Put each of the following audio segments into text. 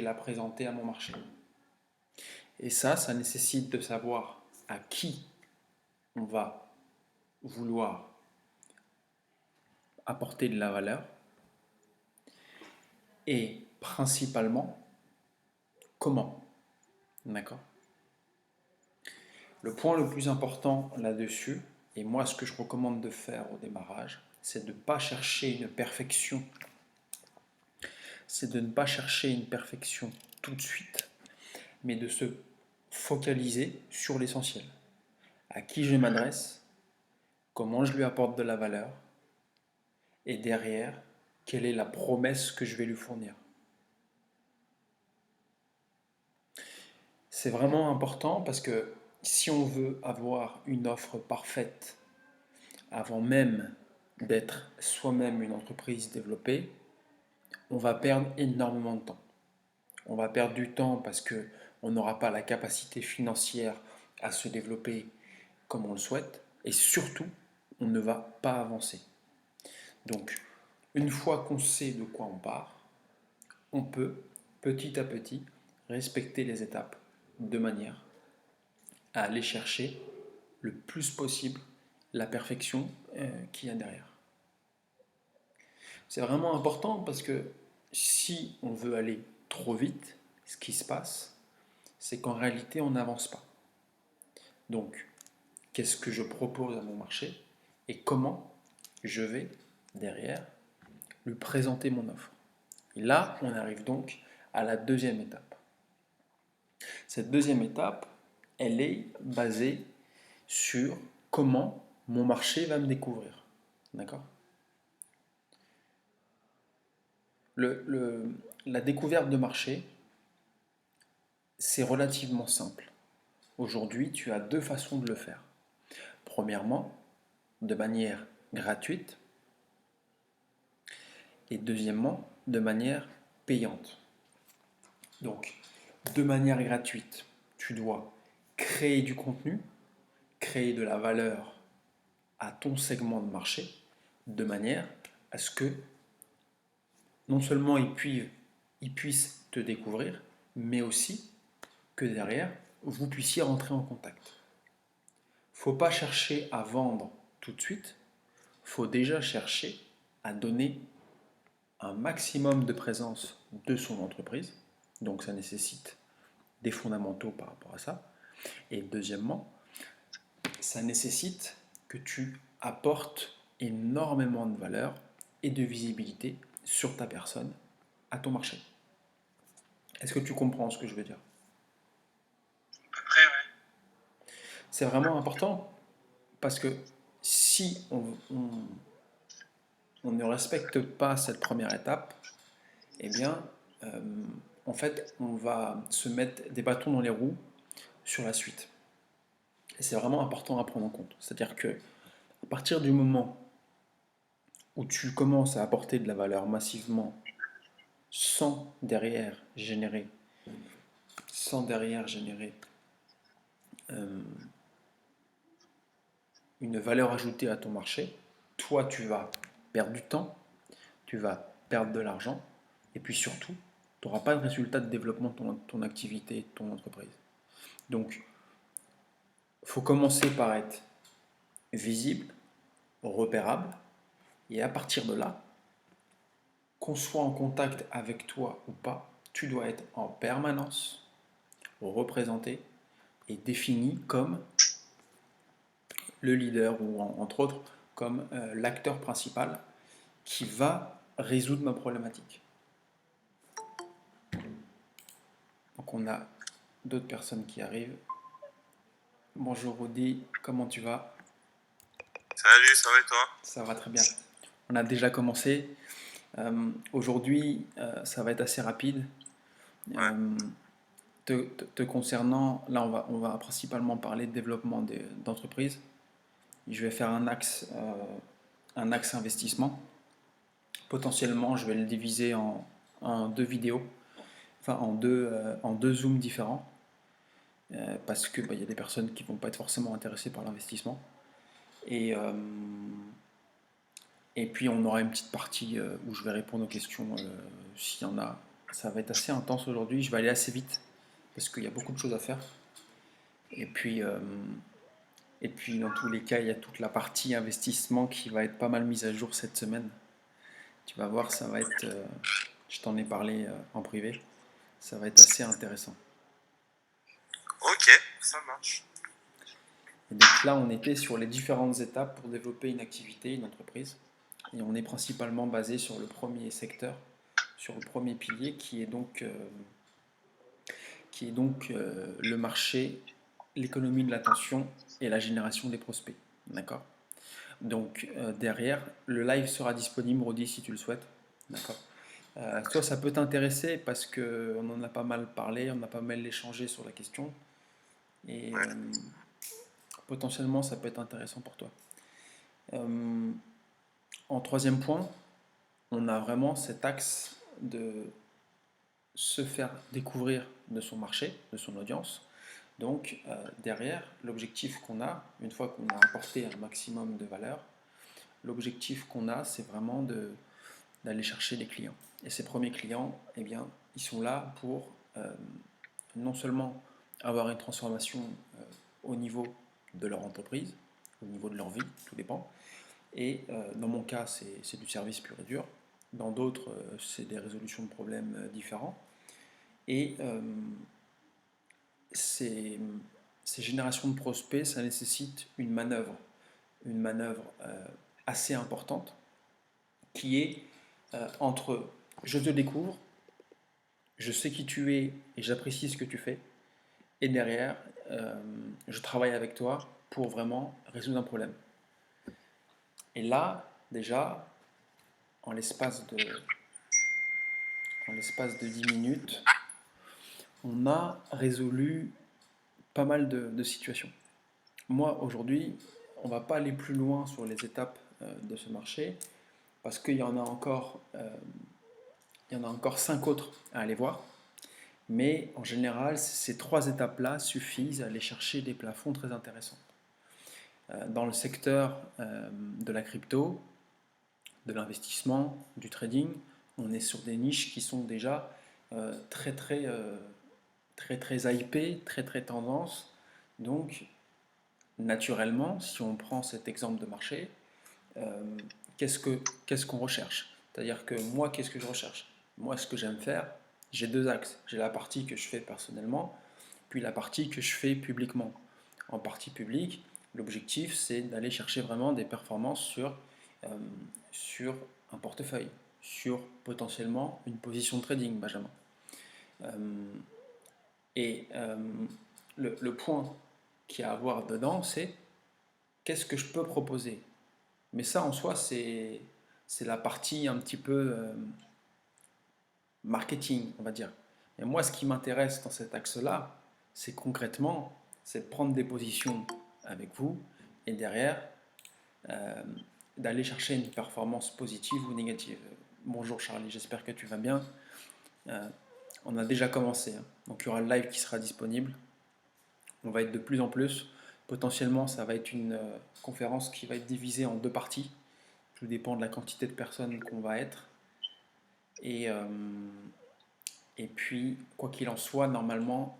la présenter à mon marché. Et ça nécessite de savoir à qui on va vouloir apporter de la valeur et principalement comment. D'accord? Le point le plus important là-dessus, et moi ce que je recommande de faire au démarrage, c'est de ne pas chercher une perfection. C'est de ne pas chercher une perfection tout de suite, mais de se focaliser sur l'essentiel. À qui je m'adresse, comment je lui apporte de la valeur, et derrière, quelle est la promesse que je vais lui fournir. C'est vraiment important parce que si on veut avoir une offre parfaite avant même d'être soi-même une entreprise développée, on va perdre énormément de temps. On va perdre du temps parce que on n'aura pas la capacité financière à se développer comme on le souhaite et surtout, on ne va pas avancer. Donc, une fois qu'on sait de quoi on part, on peut petit à petit respecter les étapes de manière à aller chercher le plus possible la perfection qu'il y a derrière. C'est vraiment important parce que si on veut aller trop vite, ce qui se passe, c'est qu'en réalité, on n'avance pas. Donc, qu'est-ce que je propose à mon marché et comment je vais, derrière, lui présenter mon offre. Et là, on arrive donc à la deuxième étape. Cette deuxième étape, elle est basée sur comment mon marché va me découvrir. D'accord? La découverte de marché, c'est relativement simple. Aujourd'hui, tu as deux façons de le faire. Premièrement, de manière gratuite et deuxièmement, de manière payante. Donc, de manière gratuite, tu dois créer du contenu, créer de la valeur à ton segment de marché, de manière à ce que non seulement ils puissent te découvrir, mais aussi que derrière, vous puissiez rentrer en contact. Il ne faut pas chercher à vendre tout de suite, il faut déjà chercher à donner un maximum de présence de son entreprise. Donc ça nécessite des fondamentaux par rapport à ça. Et deuxièmement, ça nécessite que tu apportes énormément de valeur et de visibilité sur ta personne à ton marché. Est-ce que tu comprends ce que je veux dire? À peu près, ouais. C'est vraiment important parce que si on ne respecte pas cette première étape, eh bien, euh, en fait, on va se mettre des bâtons dans les roues sur la suite. Et c'est vraiment important à prendre en compte. C'est-à-dire que à partir du moment où tu commences à apporter de la valeur massivement sans derrière générer, sans derrière générer euh, une valeur ajoutée à ton marché, toi tu vas perdre du temps, tu vas perdre de l'argent, et puis surtout, tu n'auras pas de résultat de développement de ton activité, de ton entreprise. Donc, il faut commencer par être visible, repérable, et à partir de là, qu'on soit en contact avec toi ou pas, tu dois être en permanence représenté et défini comme le leader ou entre autres comme l'acteur principal qui va résoudre ma problématique. Donc on a d'autres personnes qui arrivent. Bonjour Rudy, comment tu vas? Salut, ça va et toi? Ça va très bien. On a déjà commencé. Aujourd'hui, ça va être assez rapide. Ouais. Euh, te concernant, là on va principalement parler de développement d'entreprise. Je vais faire un axe investissement. Potentiellement, je vais le diviser en deux vidéos, enfin en deux zooms différents, parce que bah, y a des personnes qui vont pas être forcément intéressées par l'investissement. Et, euh, et puis on aura une petite partie où je vais répondre aux questions s'il y en a Ça va être assez intense aujourd'hui. Je vais aller assez vite parce qu'il y a beaucoup de choses à faire. Et puis, euh, et puis dans tous les cas, il y a toute la partie investissement qui va être pas mal mise à jour cette semaine. Tu vas voir, ça va être. Je t'en ai parlé en privé. Ça va être assez intéressant. Ok, ça marche. Et donc là, on était sur les différentes étapes pour développer une activité, une entreprise. Et on est principalement basé sur le premier secteur, sur le premier pilier qui est donc le marché, l'économie de l'attention et la génération des prospects. D'accord. Donc derrière, le live sera disponible, Rodi, si tu le souhaites. D'accord. Toi, ça peut t'intéresser parce qu'on en a pas mal parlé, on a pas mal échangé sur la question. Et Ouais. potentiellement, ça peut être intéressant pour toi. Euh, En troisième point, on a vraiment cet axe de se faire découvrir de son marché, de son audience. Donc derrière, l'objectif qu'on a, une fois qu'on a apporté un maximum de valeur, l'objectif qu'on a, c'est vraiment d'aller chercher les clients. Et ces premiers clients, eh bien, ils sont là pour non seulement avoir une transformation au niveau de leur entreprise, au niveau de leur vie, tout dépend. Et dans mon cas, c'est du service pur et dur. Dans d'autres, c'est des résolutions de problèmes différents. Et ces, ces générations de prospects, ça nécessite une manœuvre assez importante, qui est entre je te découvre, je sais qui tu es et j'apprécie ce que tu fais, et derrière, je travaille avec toi pour vraiment résoudre un problème. Et là, déjà, en l'espace de, en l'espace de 10 minutes, on a résolu pas mal de situations. Moi, aujourd'hui, on ne va pas aller plus loin sur les étapes de ce marché parce il y en a encore 5 autres à aller voir. Mais en général, ces 3 étapes-là suffisent à aller chercher des plafonds très intéressants. Dans le secteur de la crypto, de l'investissement, du trading, on est sur des niches qui sont déjà très très hypées, très très tendance. Donc, naturellement, si on prend cet exemple de marché, euh, qu'est-ce qu'on recherche? C'est-à-dire que moi, qu'est-ce que je recherche? Moi, ce que j'aime faire, j'ai 2 axes. J'ai la partie que je fais personnellement, puis la partie que je fais publiquement. En partie publique, l'objectif, c'est d'aller chercher vraiment des performances euh, sur un portefeuille, sur potentiellement une position de trading, Benjamin. Euh, et le point qu'il y a à voir dedans, c'est qu'est-ce que je peux proposer. Mais ça, en soi, c'est la partie un petit peu marketing, on va dire. Et moi, ce qui m'intéresse dans cet axe-là, c'est concrètement, c'est de prendre des positions avec vous et derrière, euh, d'aller chercher une performance positive ou négative. Bonjour Charlie, j'espère que tu vas bien. Euh, on a déjà commencé, hein. Donc il y aura le live qui sera disponible. On va être de plus en plus. Potentiellement, ça va être une conférence qui va être divisée en 2 parties. Tout dépend de la quantité de personnes qu'on va être. Et, euh, et puis, quoi qu'il en soit, normalement,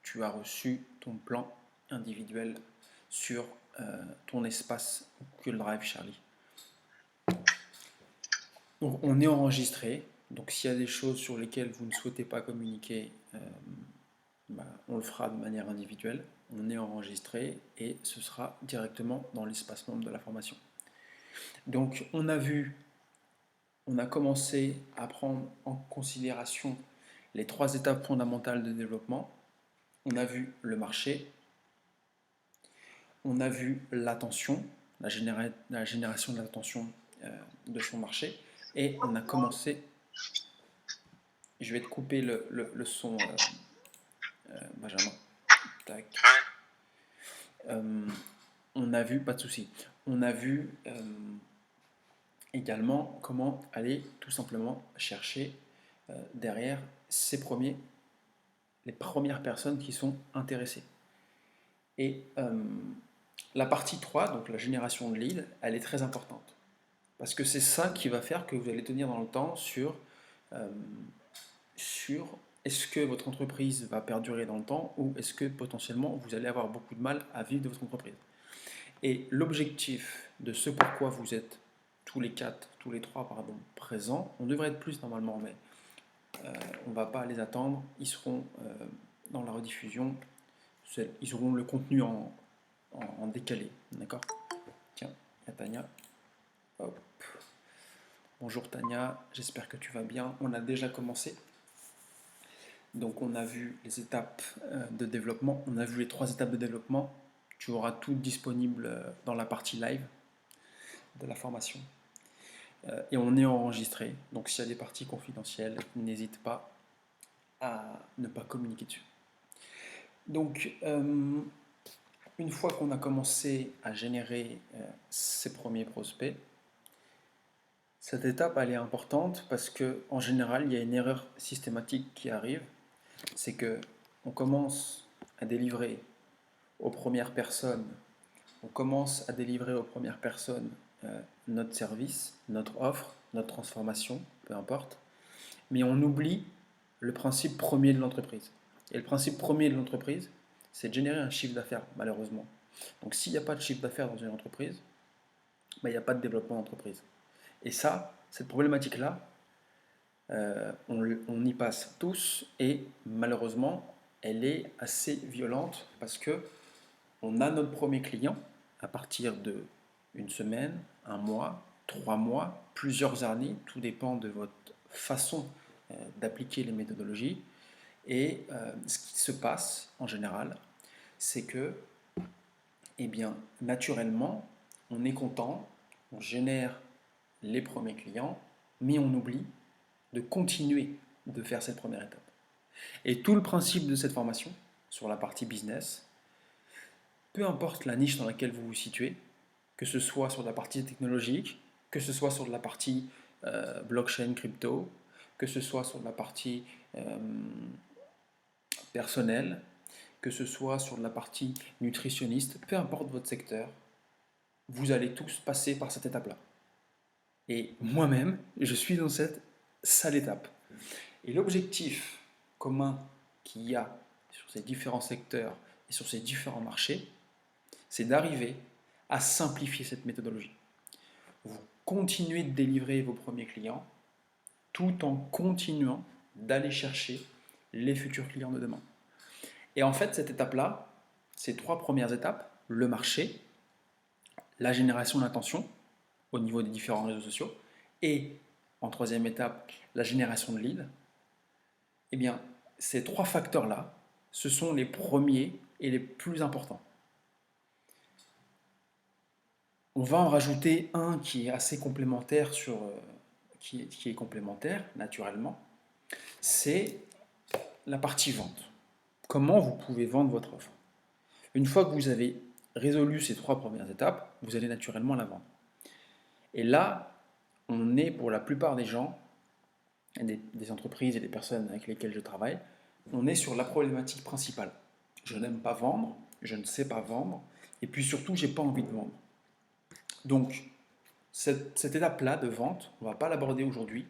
tu as reçu ton plan individuel sur ton espace Google Drive, Charlie. Donc, on est enregistré. Donc, s'il y a des choses sur lesquelles vous ne souhaitez pas communiquer, on le fera de manière individuelle. On est enregistré et ce sera directement dans l'espace membre de la formation. Donc, on a commencé à prendre en considération les 3 étapes fondamentales de développement. On a vu le marché, on a vu l'attention, la génération de l'attention de son marché, et on a commencé, je vais te couper le son, Benjamin. Tac. On a vu, pas de souci, on a vu également comment aller tout simplement chercher derrière les premières personnes qui sont intéressées. Et la partie 3, donc la génération de leads, elle est très importante. Parce que c'est ça qui va faire que vous allez tenir dans le temps sur sur est-ce que votre entreprise va perdurer dans le temps ou est-ce que potentiellement vous allez avoir beaucoup de mal à vivre de votre entreprise. Et l'objectif de ce pourquoi vous êtes tous les quatre, tous les trois, pardon, présents, on devrait être plus normalement, mais on ne va pas les attendre, ils seront dans la rediffusion, ils auront le contenu en décalé, d'accord? Tiens, il y a Tania. Hop. Bonjour Tania, j'espère que tu vas bien. On a déjà commencé. Donc on a vu les étapes de développement, on a vu les 3 étapes de développement. Tu auras tout disponible dans la partie live de la formation. Et on est enregistré, donc s'il y a des parties confidentielles, n'hésite pas à ne pas communiquer dessus. Donc une fois qu'on a commencé à générer ces premiers prospects, cette étape elle est importante parce que en général il y a une erreur systématique qui arrive, c'est que on commence à délivrer aux premières personnes, on commence à délivrer aux premières personnes notre service, notre offre, notre transformation, peu importe, mais on oublie le principe premier de l'entreprise. Et le principe premier de l'entreprise, c'est de générer un chiffre d'affaires, malheureusement. Donc s'il n'y a pas de chiffre d'affaires dans une entreprise, il n'y a pas de développement d'entreprise. Et ça, cette problématique-là, on y passe tous et malheureusement, elle est assez violente parce que on a notre premier client à partir de une semaine, un mois, 3 mois, plusieurs années, tout dépend de votre façon d'appliquer les méthodologies. Et ce qui se passe en général, c'est que, eh bien, naturellement, on est content, on génère les premiers clients, mais on oublie de continuer de faire cette première étape. Et tout le principe de cette formation, sur la partie business, peu importe la niche dans laquelle vous vous situez, que ce soit sur la partie technologique, que ce soit sur la partie blockchain, crypto, que ce soit sur la partie personnelle, que ce soit sur la partie nutritionniste, peu importe votre secteur, vous allez tous passer par cette étape-là. Et moi-même, je suis dans cette sale étape. Et l'objectif commun qu'il y a sur ces différents secteurs et sur ces différents marchés, c'est d'arriver à simplifier cette méthodologie. Vous continuez de délivrer vos premiers clients tout en continuant d'aller chercher les futurs clients de demain. Et en fait, cette étape-là, ces 3 premières étapes, le marché, la génération d'intention au niveau des différents réseaux sociaux et en 3e étape, la génération de leads, eh bien, ces 3 facteurs-là, ce sont les premiers et les plus importants. On va en rajouter un qui est assez complémentaire qui est complémentaire naturellement, c'est la partie vente. Comment vous pouvez vendre votre offre? Une fois que vous avez résolu ces 3 premières étapes, vous allez naturellement la vendre. Et là, on est pour la plupart des gens, des entreprises et des personnes avec lesquelles je travaille, on est sur la problématique principale. Je n'aime pas vendre, je ne sais pas vendre, et puis surtout, j'ai pas envie de vendre. Donc, cette étape-là de vente, on ne va pas l'aborder aujourd'hui,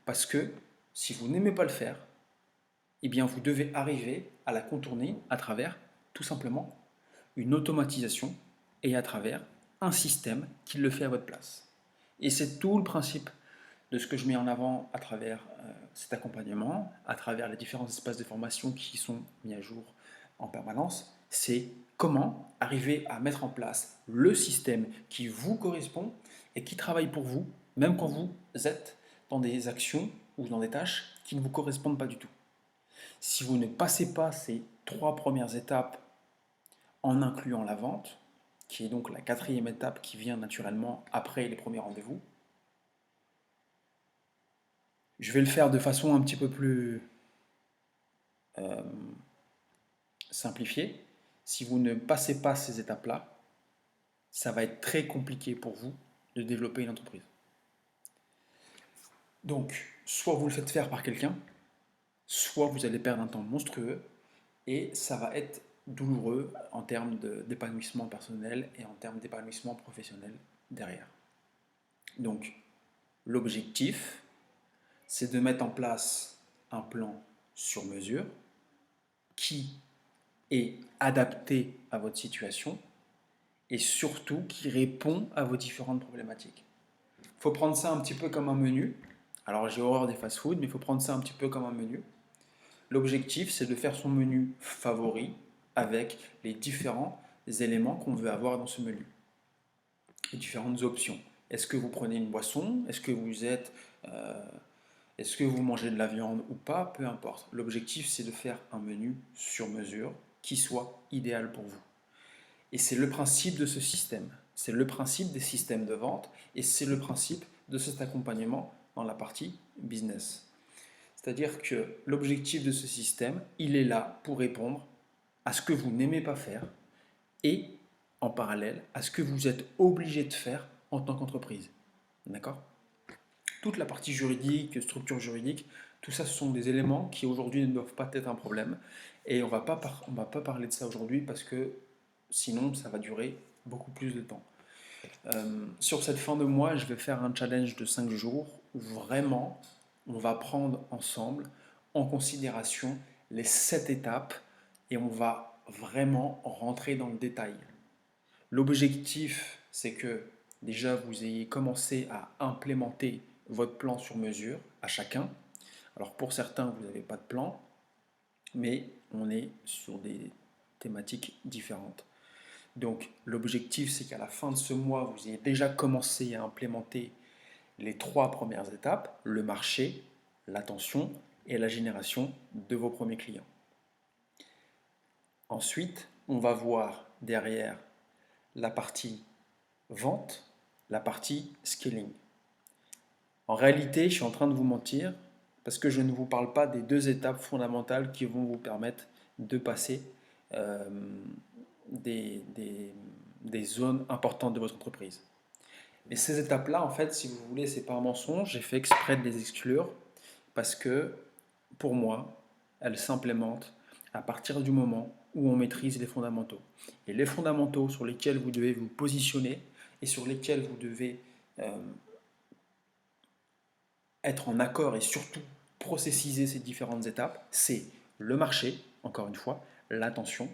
parce que si vous n'aimez pas le faire, eh bien vous devez arriver à la contourner à travers, tout simplement, une automatisation et à travers un système qui le fait à votre place. Et c'est tout le principe de ce que je mets en avant à travers cet accompagnement, à travers les différents espaces de formation qui sont mis à jour en permanence, c'est comment arriver à mettre en place le système qui vous correspond et qui travaille pour vous, même quand vous êtes dans des actions ou dans des tâches qui ne vous correspondent pas du tout. Si vous ne passez pas ces 3 premières étapes en incluant la vente, qui est donc la 4e étape qui vient naturellement après les premiers rendez-vous, je vais le faire de façon un petit peu plus simplifiée. Si vous ne passez pas ces étapes-là, ça va être très compliqué pour vous de développer une entreprise. Donc, soit vous le faites faire par quelqu'un, soit vous allez perdre un temps monstrueux et ça va être douloureux en termes d'épanouissement personnel et en termes d'épanouissement professionnel derrière. Donc, l'objectif, c'est de mettre en place un plan sur mesure qui est adapté à votre situation et surtout qui répond à vos différentes problématiques. Il faut prendre ça un petit peu comme un menu. Alors j'ai horreur des fast-food, mais il faut prendre ça un petit peu comme un menu. L'objectif, c'est de faire son menu favori avec les différents éléments qu'on veut avoir dans ce menu, les différentes options. Est-ce que vous prenez une boisson? Est-ce que vous mangez de la viande ou pas? Peu importe. L'objectif, c'est de faire un menu sur mesure qui soit idéal pour vous. Et c'est le principe de ce système. C'est le principe des systèmes de vente et c'est le principe de cet accompagnement dans la partie business. C'est-à-dire que l'objectif de ce système, il est là pour répondre à ce que vous n'aimez pas faire et en parallèle à ce que vous êtes obligé de faire en tant qu'entreprise. D'accord? Toute la partie juridique, structure juridique, tout ça, ce sont des éléments qui aujourd'hui ne doivent pas être un problème. Et on va pas parler de ça aujourd'hui parce que sinon, ça va durer beaucoup plus de temps. Sur cette fin de mois, je vais faire un challenge de 5 jours où vraiment, on va prendre ensemble en considération les 7 étapes et on va vraiment rentrer dans le détail. L'objectif, c'est que déjà vous ayez commencé à implémenter votre plan sur mesure à chacun. Alors pour certains, vous n'avez pas de plan, mais on est sur des thématiques différentes. Donc l'objectif, c'est qu'à la fin de ce mois, vous ayez déjà commencé à implémenter les 3 premières étapes, le marché, l'attention et la génération de vos premiers clients. Ensuite, on va voir derrière la partie vente, la partie scaling. En réalité, je suis en train de vous mentir parce que je ne vous parle pas des 2 étapes fondamentales qui vont vous permettre de passer euh, des, des, des zones importantes de votre entreprise. Mais ces étapes-là, en fait, si vous voulez, c'est pas un mensonge. J'ai fait exprès de les exclure parce que, pour moi, elles s'implémentent à partir du moment où on maîtrise les fondamentaux. Et les fondamentaux sur lesquels vous devez vous positionner et sur lesquels vous devez être en accord et surtout processiser ces différentes étapes, c'est le marché, encore une fois, l'attention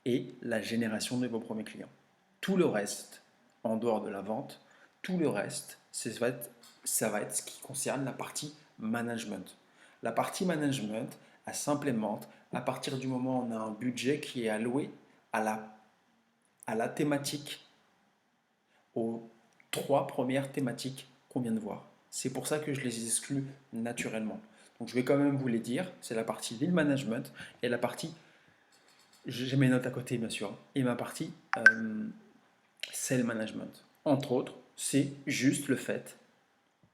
et la génération de vos premiers clients. Tout le reste, en dehors de la vente, tout le reste, ça va être ce qui concerne la partie management. La partie management, elle s'implémente à partir du moment où on a un budget qui est alloué à la thématique, aux 3 premières thématiques qu'on vient de voir. C'est pour ça que je les exclus naturellement. Donc je vais quand même vous les dire, c'est la partie lead management et la partie, j'ai mes notes à côté bien sûr, et ma partie sales management. Entre autres, c'est juste le fait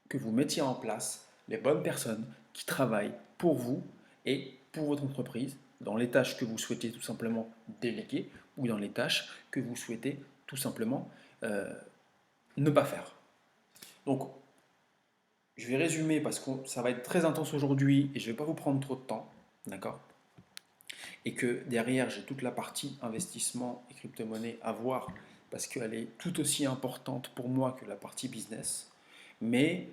que vous mettiez en place les bonnes personnes qui travaillent pour vous et pour votre entreprise dans les tâches que vous souhaitez tout simplement déléguer ou dans les tâches que vous souhaitez tout simplement ne pas faire. Donc, je vais résumer parce que ça va être très intense aujourd'hui et je ne vais pas vous prendre trop de temps, d'accord? Et que derrière, j'ai toute la partie investissement et crypto-monnaie à voir parce qu'elle est tout aussi importante pour moi que la partie business. Mais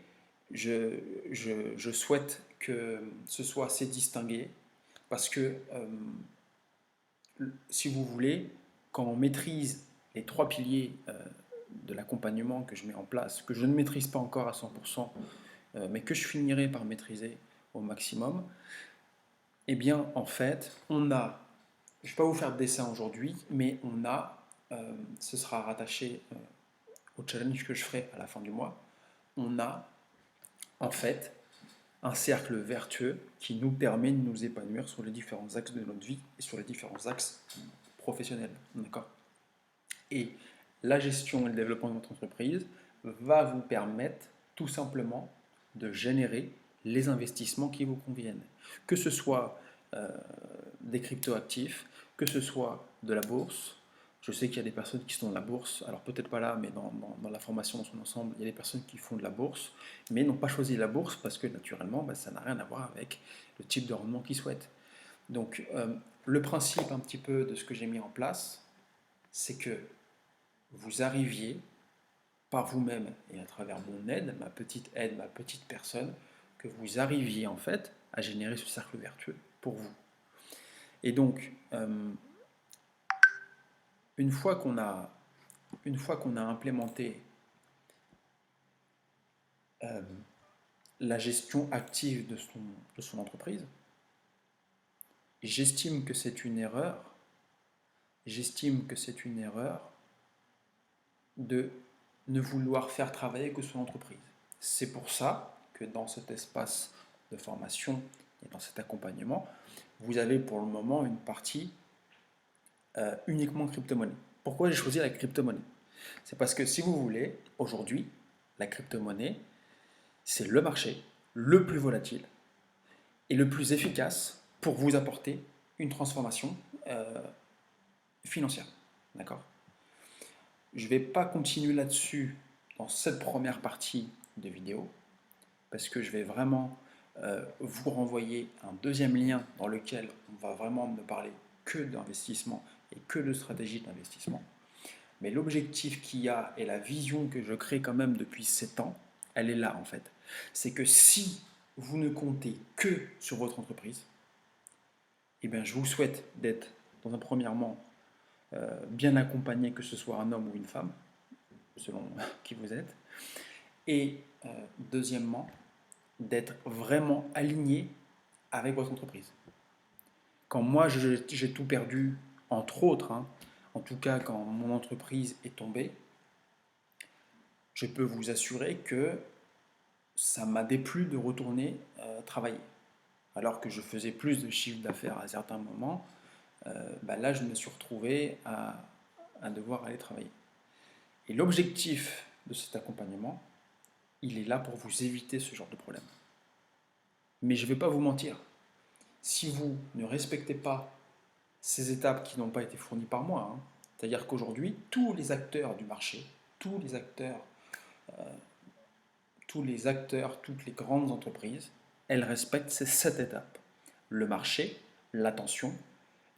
je souhaite que ce soit assez distingué parce que, si vous voulez, quand on maîtrise les 3 piliers de l'accompagnement que je mets en place, que je ne maîtrise pas encore à 100%, mais que je finirai par maîtriser au maximum, eh bien, en fait, on a, je ne vais pas vous faire de dessin aujourd'hui, mais on a, ce sera rattaché au challenge que je ferai à la fin du mois, on a, en fait, un cercle vertueux qui nous permet de nous épanouir sur les différents axes de notre vie et sur les différents axes professionnels. D'accord? Et la gestion et le développement de votre entreprise va vous permettre tout simplement de générer les investissements qui vous conviennent. Que ce soit des cryptoactifs, que ce soit de la bourse. Je sais qu'il y a des personnes qui sont dans la bourse, alors peut-être pas là, mais dans la formation dans son ensemble, il y a des personnes qui font de la bourse, mais n'ont pas choisi la bourse parce que naturellement, ça n'a rien à voir avec le type de rendement qu'ils souhaitent. Donc, le principe un petit peu de ce que j'ai mis en place, c'est que vous arriviez par vous-même et à travers mon aide, ma petite personne, que vous arriviez en fait à générer ce cercle vertueux pour vous. Et donc, une fois qu'on a implémenté la gestion active de son entreprise, j'estime que c'est une erreur de ne vouloir faire travailler que son entreprise. C'est pour ça que dans cet espace de formation et dans cet accompagnement, vous avez pour le moment une partie uniquement crypto-monnaie. Pourquoi j'ai choisi la crypto-monnaie? C'est parce que si vous voulez, aujourd'hui, la crypto-monnaie, c'est le marché le plus volatile et le plus efficace pour vous apporter une transformation financière. D'accord? Je ne vais pas continuer là-dessus dans cette première partie de vidéo parce que je vais vraiment vous renvoyer un deuxième lien dans lequel on va vraiment ne parler que d'investissement et que de stratégie d'investissement. Mais l'objectif qu'il y a et la vision que je crée quand même depuis 7 ans, elle est là en fait. C'est que si vous ne comptez que sur votre entreprise, eh bien, je vous souhaite d'être dans un premièrement bien accompagné, que ce soit un homme ou une femme, selon qui vous êtes. Et deuxièmement, d'être vraiment aligné avec votre entreprise. Quand moi j'ai tout perdu, entre autres, hein, en tout cas quand mon entreprise est tombée, je peux vous assurer que ça m'a déplu de retourner travailler. Alors que je faisais plus de chiffre d'affaires à certains moments, là je me suis retrouvé à devoir aller travailler. Et l'objectif de cet accompagnement, il est là pour vous éviter ce genre de problème. Mais je ne vais pas vous mentir, si vous ne respectez pas ces étapes qui n'ont pas été fournies par moi, hein, c'est-à-dire qu'aujourd'hui, tous les acteurs du marché, tous les acteurs, toutes les grandes entreprises, elles respectent ces 7 étapes. Le marché, l'attention,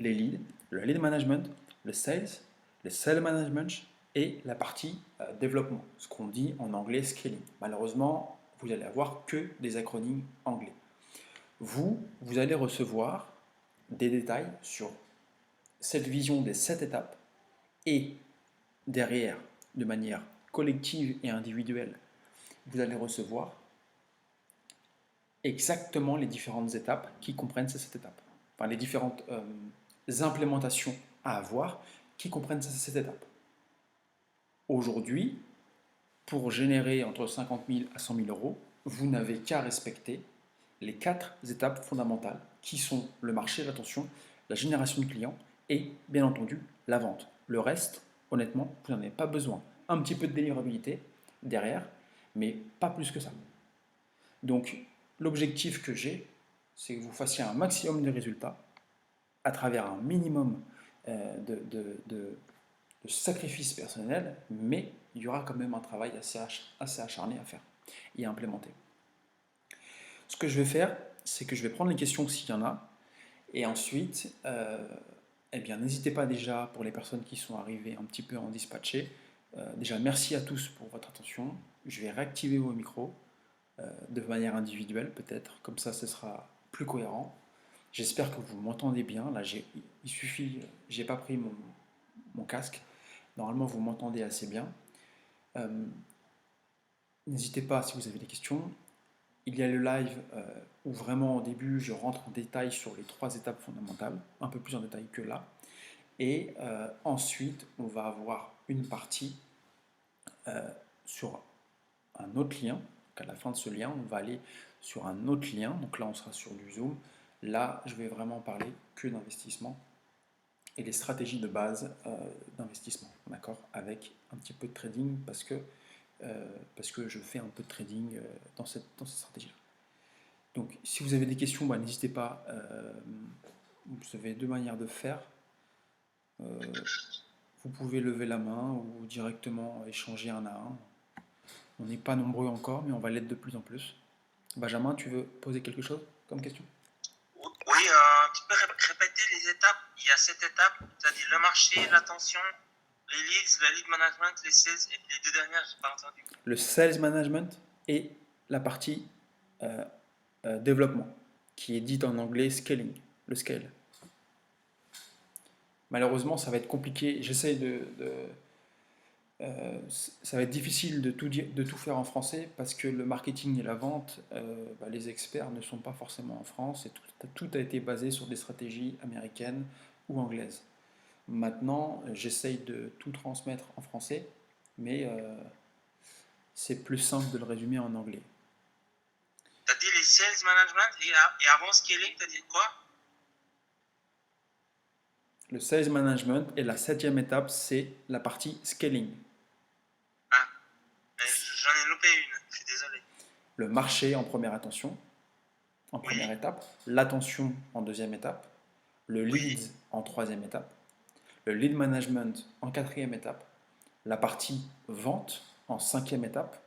les leads, le lead management, le sales management et la partie développement, ce qu'on dit en anglais scaling. Malheureusement, vous n'allez avoir que des acronymes anglais. Vous allez recevoir des détails sur cette vision des 7 étapes et derrière, de manière collective et individuelle, vous allez recevoir exactement les différentes étapes qui comprennent ces 7 étapes. Enfin, les différentes implémentations à avoir qui comprennent ces 7 étapes. Aujourd'hui, pour générer entre 50 000 à 100 000 euros, vous n'avez qu'à respecter les 4 étapes fondamentales qui sont le marché, l'attention, la génération de clients et bien entendu la vente. Le reste, honnêtement, vous n'en avez pas besoin. Un petit peu de délivrabilité derrière, mais pas plus que ça. Donc l'objectif que j'ai, c'est que vous fassiez un maximum de résultats à travers un minimum de sacrifices personnels, mais il y aura quand même un travail assez acharné à faire et à implémenter. Ce que je vais faire, c'est que je vais prendre les questions s'il y en a, et ensuite, n'hésitez pas déjà pour les personnes qui sont arrivées un petit peu en dispatché. Déjà, merci à tous pour votre attention. Je vais réactiver vos micros de manière individuelle peut-être, comme ça ce sera plus cohérent. J'espère que vous m'entendez bien. Là, il suffit, j'ai pas pris mon casque. Normalement, vous m'entendez assez bien. N'hésitez pas si vous avez des questions. Il y a le live où vraiment au début je rentre en détail sur les 3 étapes fondamentales, un peu plus en détail que là. Et ensuite, on va avoir une partie sur un autre lien. Donc à la fin de ce lien, on va aller sur un autre lien. Donc là, on sera sur du Zoom. Là, je vais vraiment parler que d'investissement et les stratégies de base d'investissement, d'accord, avec un petit peu de trading parce que je fais un peu de trading dans cette stratégie-là. Donc, si vous avez des questions, n'hésitez pas. Vous avez 2 manières de faire. Vous pouvez lever la main ou directement échanger un à un. On n'est pas nombreux encore, mais on va l'être de plus en plus. Benjamin, tu veux poser quelque chose comme question? Oui, tu peux répéter les étapes. Il y a 7 étapes, c'est-à-dire le marché, l'attention, les leads, le lead management, les sales, et les 2 dernières, je n'ai pas entendu. Le sales management et la partie développement, qui est dite en anglais scaling, le scale. Malheureusement, ça va être compliqué. J'essaye ça va être difficile de tout faire en français parce que le marketing et la vente, les experts ne sont pas forcément en France et tout a été basé sur des stratégies américaines ou anglaises. Maintenant, j'essaye de tout transmettre en français, mais c'est plus simple de le résumer en anglais. Tu as dit les sales management et avant scaling, tu as dit quoi? Le sales management et la septième étape, c'est la partie scaling. Ah, j'en ai loupé une, je suis désolé. Le marché en première Oui, étape, l'attention en deuxième étape, le lead oui, en troisième étape, le lead management en quatrième étape, la partie vente en cinquième étape,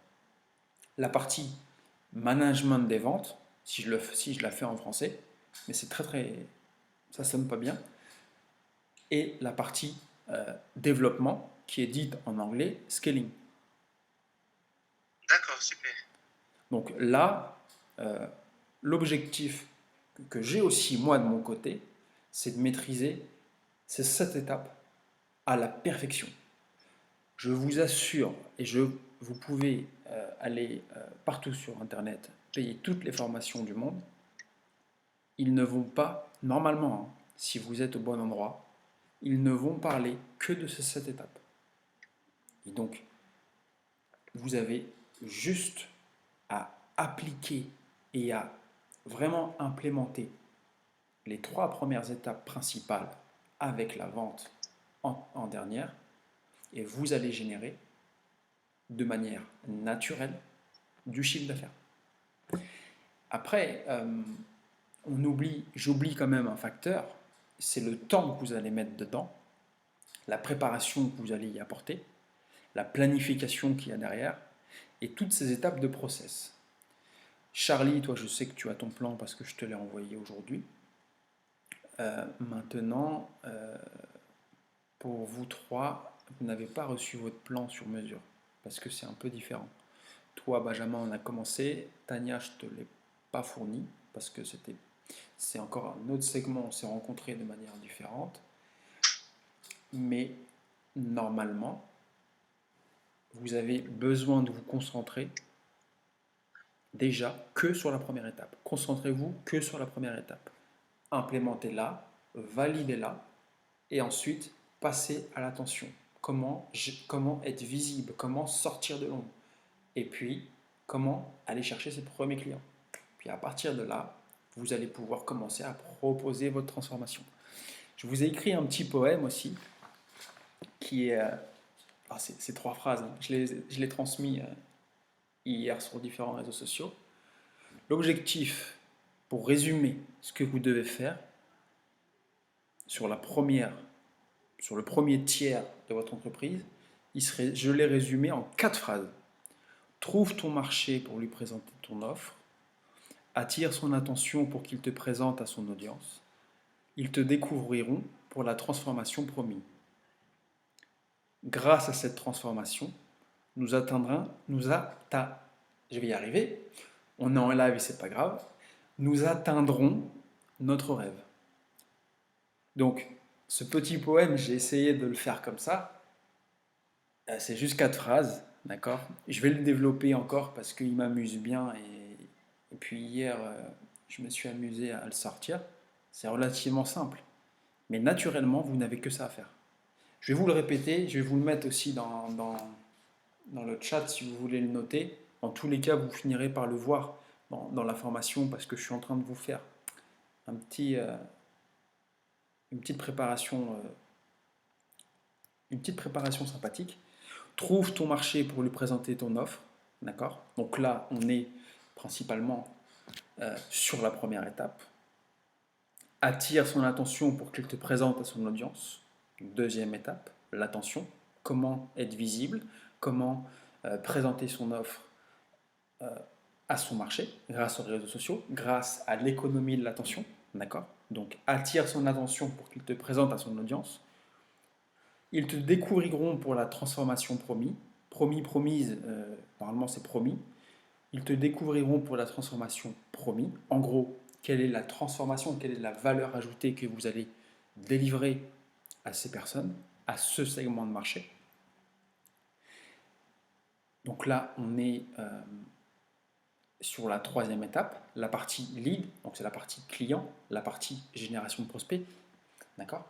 la partie management des ventes, si je la fais en français, mais c'est ça sonne pas bien, et la partie développement, qui est dite en anglais scaling. d'accord, super. Donc là, l'objectif que j'ai aussi moi de mon côté, c'est de maîtriser ces 7 étapes à la perfection. Je vous assure, vous pouvez aller partout sur Internet, payer toutes les formations du monde, ils ne vont pas, normalement, hein, si vous êtes au bon endroit, ils ne vont parler que de ces 7 étapes. Et donc, vous avez juste à appliquer et à vraiment implémenter les 3 premières étapes principales avec la vente en dernière, et vous allez générer de manière naturelle du chiffre d'affaires. Après, j'oublie quand même un facteur, c'est le temps que vous allez mettre dedans, la préparation que vous allez y apporter, la planification qu'il y a derrière, et toutes ces étapes de process. Charlie, toi, je sais que tu as ton plan parce que je te l'ai envoyé aujourd'hui. Maintenant, pour vous trois, vous n'avez pas reçu votre plan sur mesure parce que c'est un peu différent. Toi, Benjamin, on a commencé. Tania, je ne te l'ai pas fourni parce que c'est encore un autre segment. On s'est rencontrés de manière différente. Mais normalement, vous avez besoin de vous concentrer déjà que sur la première étape. Concentrez-vous que sur la première étape. Implémentez-la, validez-la et ensuite passez à l'attention. Comment être visible, comment sortir de l'ombre et puis comment aller chercher ses premiers clients. Puis à partir de là, vous allez pouvoir commencer à proposer votre transformation. Je vous ai écrit un petit poème aussi qui est... c'est 3 phrases, hein. Je l'ai transmis hier sur différents réseaux sociaux. L'objectif, pour résumer ce que vous devez faire sur sur le premier tiers de votre entreprise, je l'ai résumé en 4 phrases. Trouve ton marché pour lui présenter ton offre. Attire son attention pour qu'il te présente à son audience. Ils te découvriront pour la transformation promise. Grâce à cette transformation, je vais y arriver, on est en live et c'est pas grave, nous atteindrons notre rêve. Donc, ce petit poème, j'ai essayé de le faire comme ça. C'est juste 4 phrases, d'accord? Je vais le développer encore parce qu'il m'amuse bien et puis hier, je me suis amusé à le sortir. C'est relativement simple. Mais naturellement, vous n'avez que ça à faire. Je vais vous le répéter, je vais vous le mettre aussi dans le chat si vous voulez le noter. En tous les cas, vous finirez par le voir dans la formation parce que je suis en train de vous faire un petit, une petite préparation, sympathique. Trouve ton marché pour lui présenter ton offre, d'accord? Donc là, on est principalement sur la première étape. Attire son attention pour qu'il te présente à son audience. Deuxième étape, l'attention. Comment être visible, comment présenter son offre à son marché grâce aux réseaux sociaux, grâce à l'économie de l'attention, d'accord? Donc attire son attention pour qu'il te présente à son audience. Ils te découvriront pour la transformation promise. Promise, normalement c'est promis. Ils te découvriront pour la transformation promise. En gros, quelle est la transformation, quelle est la valeur ajoutée que vous allez délivrer à ces personnes, à ce segment de marché. Donc là, on est sur la troisième étape, la partie lead, donc c'est la partie client, la partie génération de prospects. D'accord?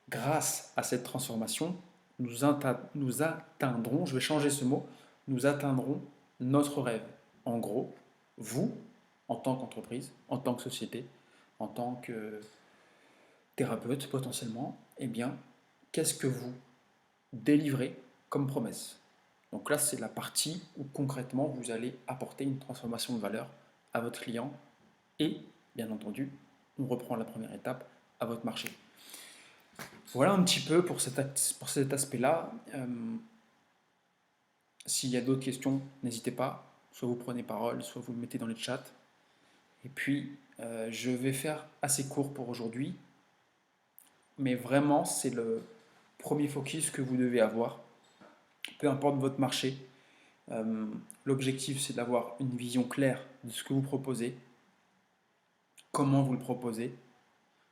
Grâce à cette transformation, nous atteindrons, je vais changer ce mot, nous atteindrons notre rêve. En gros, vous, en tant qu'entreprise, en tant que société, en tant que thérapeute potentiellement, eh bien, qu'est-ce que vous délivrez comme promesse? Donc là, c'est la partie où concrètement, vous allez apporter une transformation de valeur à votre client et, bien entendu, on reprend la première étape à votre marché. Voilà un petit peu pour cet aspect-là. S'il y a d'autres questions, n'hésitez pas. Soit vous prenez parole, soit vous le mettez dans le chat. Et puis, je vais faire assez court pour aujourd'hui. Mais vraiment, c'est le premier focus que vous devez avoir. Peu importe votre marché. L'objectif, c'est d'avoir une vision claire de ce que vous proposez, comment vous le proposez,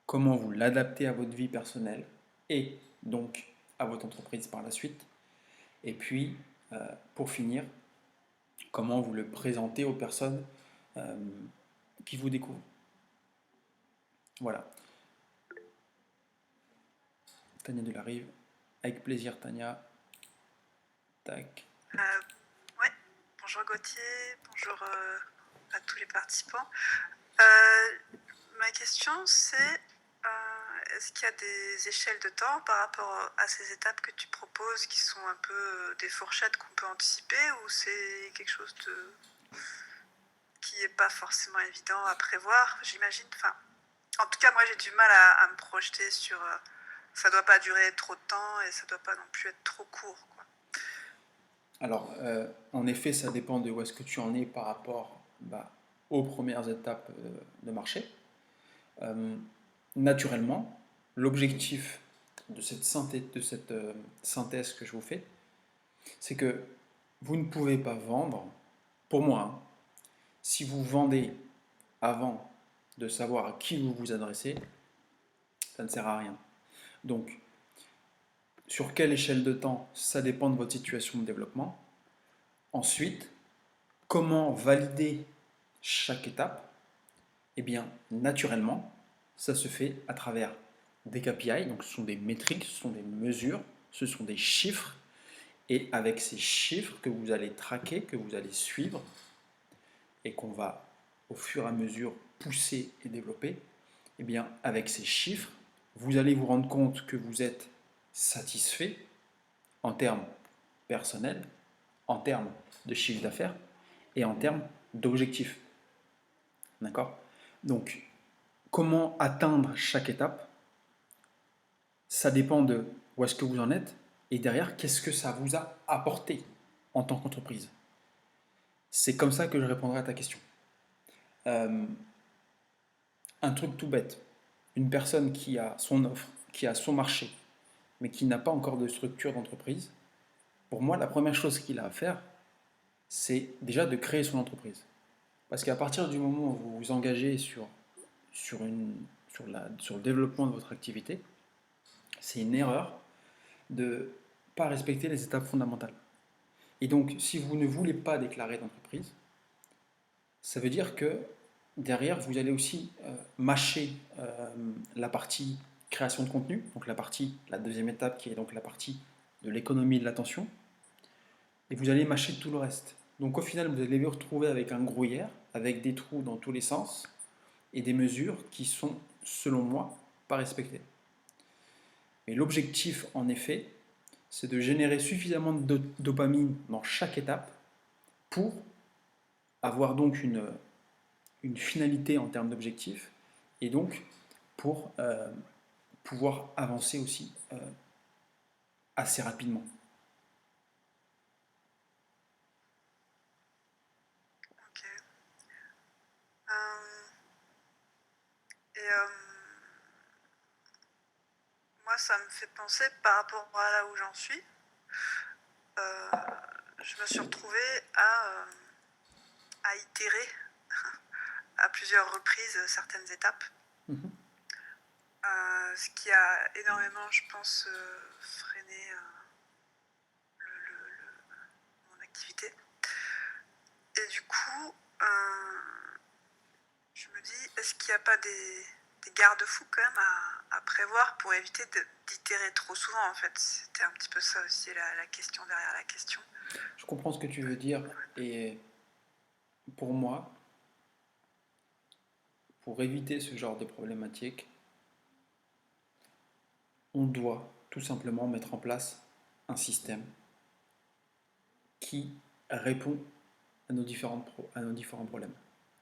comment vous l'adaptez à votre vie personnelle et donc à votre entreprise par la suite. Et puis, pour finir, comment vous le présentez aux personnes qui vous découvrent. Voilà. Tania Delarive, avec plaisir Tania. Tac. Ouais, bonjour Gauthier, bonjour à tous les participants. Ma question c'est, est-ce qu'il y a des échelles de temps par rapport à ces étapes que tu proposes qui sont un peu des fourchettes qu'on peut anticiper, ou c'est quelque chose qui n'est pas forcément évident à prévoir, j'imagine. Enfin, en tout cas, moi j'ai du mal à me projeter sur... ça ne doit pas durer trop de temps et ça ne doit pas non plus être trop court, quoi. Alors, en effet, ça dépend de où est-ce que tu en es par rapport aux premières étapes de marché. Naturellement, l'objectif de cette synthèse que je vous fais, c'est que vous ne pouvez pas vendre, pour moi, hein, si vous vendez avant de savoir à qui vous vous adressez, ça ne sert à rien. Donc, sur quelle échelle de temps, ça dépend de votre situation de développement. Ensuite, comment valider chaque étape? Eh bien, naturellement, ça se fait à travers des KPI, donc ce sont des métriques, ce sont des mesures, ce sont des chiffres, et avec ces chiffres que vous allez traquer, que vous allez suivre, et qu'on va au fur et à mesure pousser et développer, eh bien, avec ces chiffres, vous allez vous rendre compte que vous êtes satisfait en termes personnels, en termes de chiffre d'affaires et en termes d'objectifs. D'accord? Donc, comment atteindre chaque étape? Ça dépend de où est-ce que vous en êtes et derrière, qu'est-ce que ça vous a apporté en tant qu'entreprise. C'est comme ça que je répondrai à ta question. Un truc tout bête. Une personne qui a son offre, qui a son marché, mais qui n'a pas encore de structure d'entreprise, pour moi, la première chose qu'il a à faire, c'est déjà de créer son entreprise. Parce qu'à partir du moment où vous vous engagez sur le développement de votre activité, c'est une erreur de ne pas respecter les étapes fondamentales. Et donc, si vous ne voulez pas déclarer d'entreprise, ça veut dire que derrière, vous allez aussi mâcher la partie création de contenu, donc la deuxième étape qui est donc la partie de l'économie de l'attention, et vous allez mâcher tout le reste. Donc au final, vous allez vous retrouver avec un gruyère, avec des trous dans tous les sens, et des mesures qui sont, selon moi, pas respectées. Mais l'objectif, en effet, c'est de générer suffisamment de dopamine dans chaque étape pour avoir donc une finalité en termes d'objectif et donc pour pouvoir avancer aussi assez rapidement. Ok. Et moi, ça me fait penser par rapport à là où j'en suis. Je me suis retrouvée à itérer à plusieurs reprises certaines étapes. Mhm. Ce qui a énormément, je pense, freiné mon activité. Et du coup, je me dis, est-ce qu'il n'y a pas des garde-fous quand même à prévoir pour éviter d'itérer trop souvent en fait? C'était un petit peu ça aussi la question derrière la question. Je comprends ce que tu veux dire et pour moi, pour éviter ce genre de problématique, on doit tout simplement mettre en place un système qui répond à nos différents problèmes.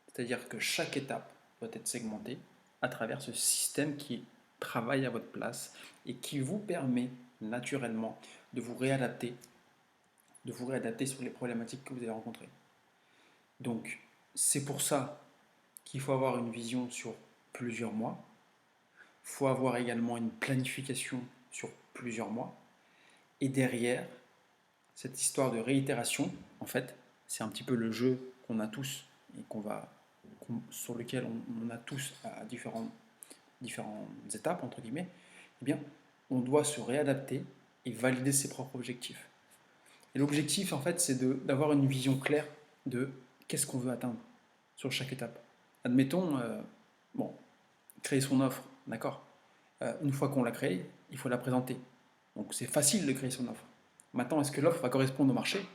C'est-à-dire que chaque étape doit être segmentée à travers ce système qui travaille à votre place et qui vous permet naturellement de vous réadapter, sur les problématiques que vous allez rencontrer. Donc, c'est pour ça qu'il faut avoir une vision sur plusieurs mois. Il faut avoir également une planification sur plusieurs mois. Et derrière, cette histoire de réitération, en fait, c'est un petit peu le jeu qu'on a tous et sur lequel on a tous à différentes étapes, entre guillemets. Eh bien, on doit se réadapter et valider ses propres objectifs. Et l'objectif, en fait, c'est d'avoir une vision claire de qu'est-ce qu'on veut atteindre sur chaque étape. Admettons, bon, créer son offre, d'accord. Une fois qu'on l'a créée, il faut la présenter. Donc c'est facile de créer son offre. Maintenant, est-ce que l'offre va correspondre au marché?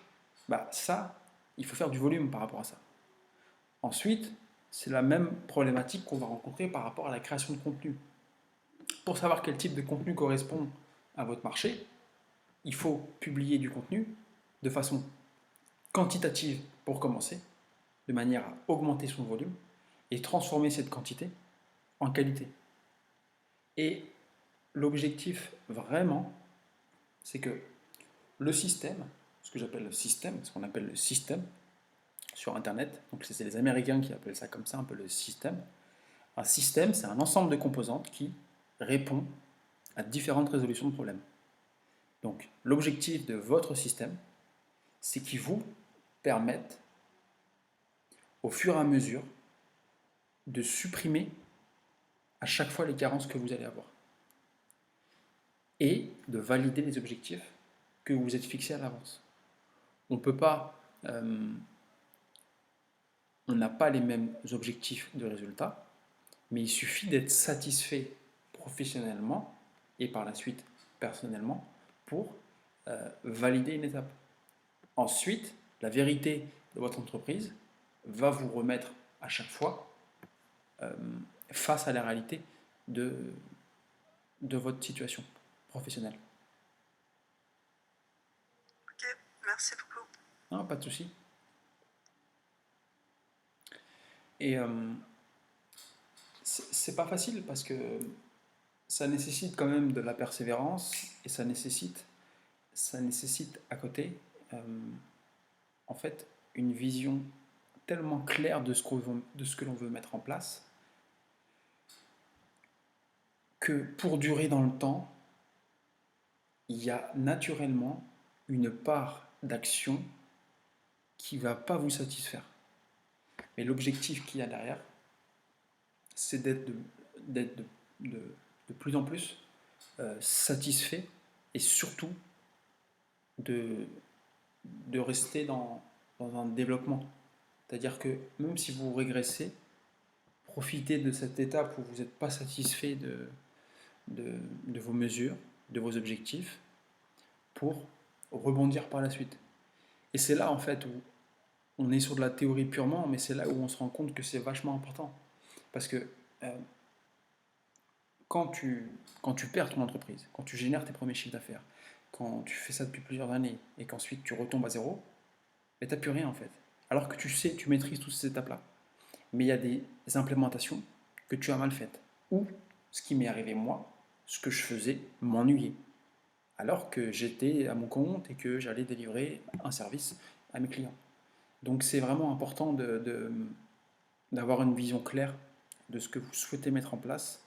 Bah ça, il faut faire du volume par rapport à ça. Ensuite, c'est la même problématique qu'on va rencontrer par rapport à la création de contenu. Pour savoir quel type de contenu correspond à votre marché, il faut publier du contenu de façon quantitative pour commencer, de manière à augmenter son volume et transformer cette quantité en qualité. Et l'objectif vraiment, c'est que le système, ce que j'appelle le système, ce qu'on appelle le système sur Internet, donc c'est les Américains qui appellent ça comme ça, un peu le système. Un système, c'est un ensemble de composantes qui répond à différentes résolutions de problèmes. Donc l'objectif de votre système, c'est qu'il vous permette, au fur et à mesure, de supprimer à chaque fois les carences que vous allez avoir et de valider les objectifs que vous vous êtes fixés à l'avance. On peut pas, on n'a pas les mêmes objectifs de résultats, mais il suffit d'être satisfait professionnellement et par la suite personnellement pour valider une étape. Ensuite, la vérité de votre entreprise va vous remettre à chaque fois face à la réalité de votre situation professionnelle. Ok, merci beaucoup. Non, pas de souci. Et c'est pas facile parce que ça nécessite quand même de la persévérance et ça nécessite à côté en fait une vision tellement claire de ce que l'on veut mettre en place que pour durer dans le temps, il y a naturellement une part d'action qui ne va pas vous satisfaire. Mais l'objectif qu'il y a derrière, c'est d'être de plus en plus satisfait et surtout de rester dans un développement. C'est-à-dire que même si vous régressez, profitez de cette étape où vous n'êtes pas satisfait de vos mesures, de vos objectifs, pour rebondir par la suite. Et c'est là en fait où on est sur de la théorie purement, mais c'est là où on se rend compte que c'est vachement important. Parce que quand tu perds ton entreprise, quand tu génères tes premiers chiffres d'affaires, quand tu fais ça depuis plusieurs années et qu'ensuite tu retombes à zéro, mais tu n'as plus rien en fait. Alors que tu sais, tu maîtrises toutes ces étapes-là. Mais il y a des implémentations que tu as mal faites. Ou, ce qui m'est arrivé moi, ce que je faisais m'ennuyait. Alors que j'étais à mon compte et que j'allais délivrer un service à mes clients. Donc c'est vraiment important d'avoir une vision claire de ce que vous souhaitez mettre en place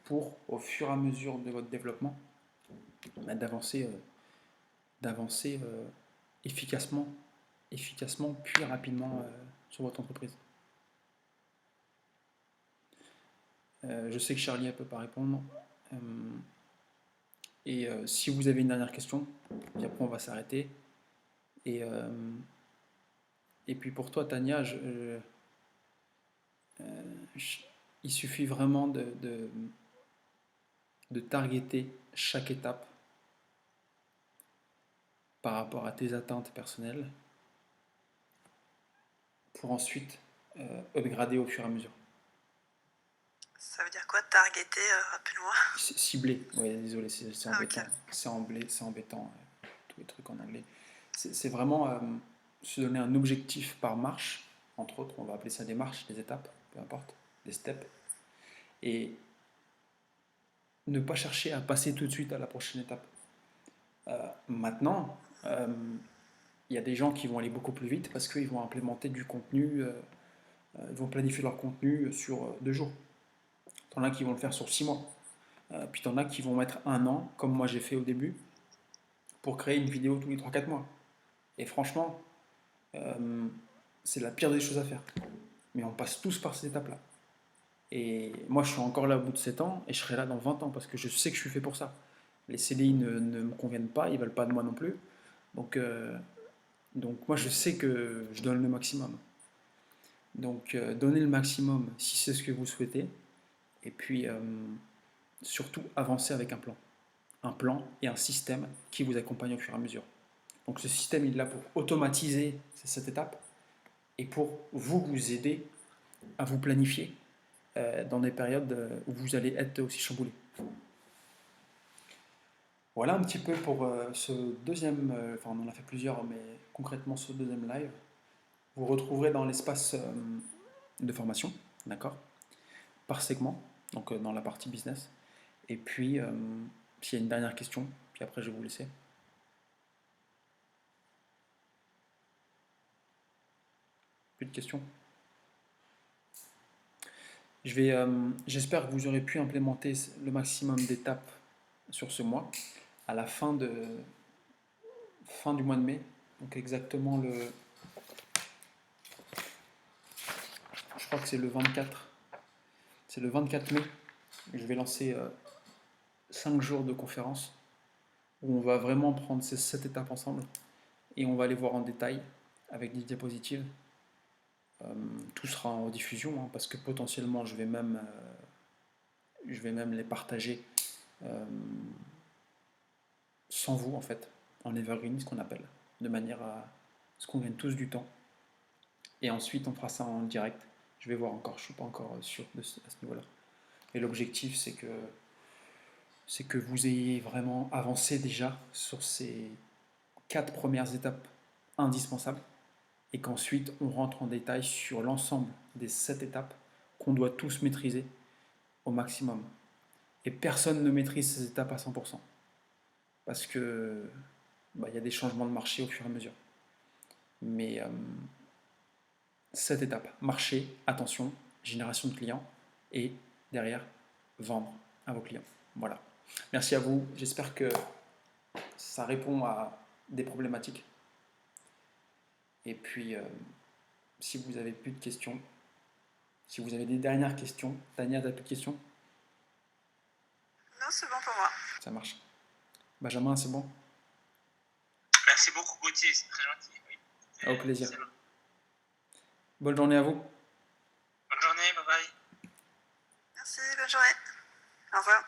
pour, au fur et à mesure de votre développement, d'avancer efficacement puis rapidement sur votre entreprise. Je sais que Charlie ne peut pas répondre. Euh, si vous avez une dernière question, puis après on va s'arrêter. Et, euh, et puis pour toi, Tania, je- il suffit vraiment de targeter chaque étape par rapport à tes attentes personnelles pour ensuite upgrader au fur et à mesure. Ça veut dire quoi, targeter, rappelle-moi? Ciblé, ouais, désolé, c'est Ah, ok. embêtant. C'est embêtant, tous les trucs en anglais. C'est vraiment se donner un objectif par marche, entre autres, on va appeler ça des marches, des étapes, peu importe, des steps, et ne pas chercher à passer tout de suite à la prochaine étape. Maintenant, il y a des gens qui vont aller beaucoup plus vite parce qu'ils vont implémenter du contenu, ils vont planifier leur contenu sur 2 jours. T'en as qui vont le faire sur 6 mois. Puis t'en as qui vont mettre 1 an, comme moi j'ai fait au début, pour créer une vidéo tous les 3 4 mois. Et franchement, euh, c'est la pire des choses à faire. Mais on passe tous par cette étape-là. Et moi, je suis encore là au bout de 7 ans et je serai là dans 20 ans parce que je sais que je suis fait pour ça. Les CDI ne me conviennent pas, ils ne veulent pas de moi non plus. Donc, moi, je sais que je donne le maximum. Donc, donnez le maximum si c'est ce que vous souhaitez. Et puis, surtout, avancez avec un plan. Un plan et un système qui vous accompagne au fur et à mesure. Donc, ce système, il est là pour automatiser cette étape et pour vous aider à vous planifier dans des périodes où vous allez être aussi chamboulé. Voilà un petit peu pour ce deuxième, enfin on en a fait plusieurs, mais concrètement ce deuxième live. Vous retrouverez dans l'espace de formation, d'accord, par segment, donc dans la partie business. Et puis, s'il y a une dernière question, puis après je vais vous laisser. Plus de questions. J'espère que vous aurez pu implémenter le maximum d'étapes sur ce mois. À la fin du mois de mai, donc exactement je crois que c'est le 24. C'est le 24 mai. Je vais lancer 5 jours de conférence où on va vraiment prendre ces 7 étapes ensemble et on va les voir en détail avec des diapositives. Tout sera en diffusion hein, parce que potentiellement je vais même les partager sans vous en fait, en evergreen, ce qu'on appelle, de manière à ce qu'on gagne tous du temps. Et ensuite on fera ça en direct. Je vais voir encore, je ne suis pas encore sûr à ce niveau-là. Et l'objectif c'est que vous ayez vraiment avancé déjà sur ces 4 premières étapes indispensables et qu'ensuite on rentre en détail sur l'ensemble des 7 étapes qu'on doit tous maîtriser au maximum. Et personne ne maîtrise ces étapes à 100% parce que y a des changements de marché au fur et à mesure. Mais 7 étapes, marché, attention, génération de clients et derrière vendre à vos clients. Voilà. Merci à vous. J'espère que ça répond à des problématiques. Et puis, si vous avez plus de questions, si vous avez des dernières questions, Tania, t'as plus de questions? Non, c'est bon pour moi. Ça marche. Benjamin, c'est bon? Merci beaucoup, Gauthier, c'est très gentil. Oui. Au plaisir. Excellent. Bonne journée à vous. Bonne journée, bye bye. Merci, bonne journée. Au revoir.